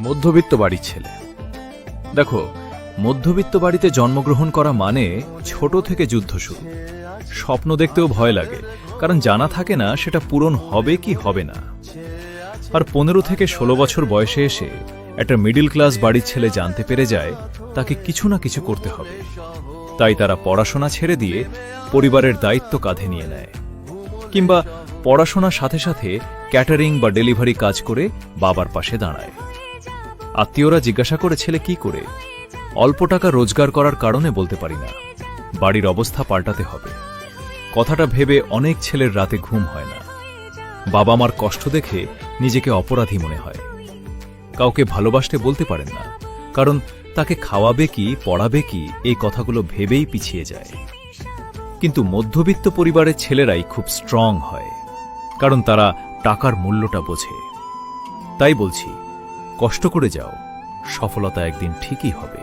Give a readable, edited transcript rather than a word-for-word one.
মধ্যবিত্ত বাড়ির ছেলে। দেখো, মধ্যবিত্ত বাড়িতে জন্মগ্রহণ করা মানে ছোট থেকে যুদ্ধ শুরু। স্বপ্ন দেখতেও ভয় লাগে, কারণ জানা থাকে না সেটা পূরণ হবে কি হবে না। আর 15 থেকে 16 বছর বয়সে এসে একটা মিডল ক্লাস বাড়ির ছেলে জানতে পেরে যায় তাকে কিছু না কিছু করতে হবে। তাই তারা পড়াশোনা ছেড়ে দিয়ে পরিবারের দায়িত্ব কাঁধে নিয়ে নেয়, কিংবা পড়াশোনার সাথে সাথে ক্যাটারিং বা ডেলিভারি কাজ করে বাবার পাশে দাঁড়ায়। আত্মীয়রা জিজ্ঞাসা করে ছেলে কি করে, অল্প টাকা রোজগার করার কারণে বলতে পারি না, বাড়ির অবস্থা পাল্টাতে হবে। কথাটা ভেবে অনেক ছেলের রাতে ঘুম হয় না। বাবা মার কষ্ট দেখে নিজেকে অপরাধী মনে হয়। কাউকে ভালোবাসতে বলতে পারেন না, কারণ তাকে খাওয়াবে কি পড়াবে কি এই কথাগুলো ভেবেই পিছিয়ে যায়। কিন্তু মধ্যবিত্ত পরিবারের ছেলেরাই খুব স্ট্রং হয়, কারণ তারা টাকার মূল্যটা বোঝে। তাই বলছি, কষ্ট করে যাও, সফলতা একদিন ঠিকই হবে।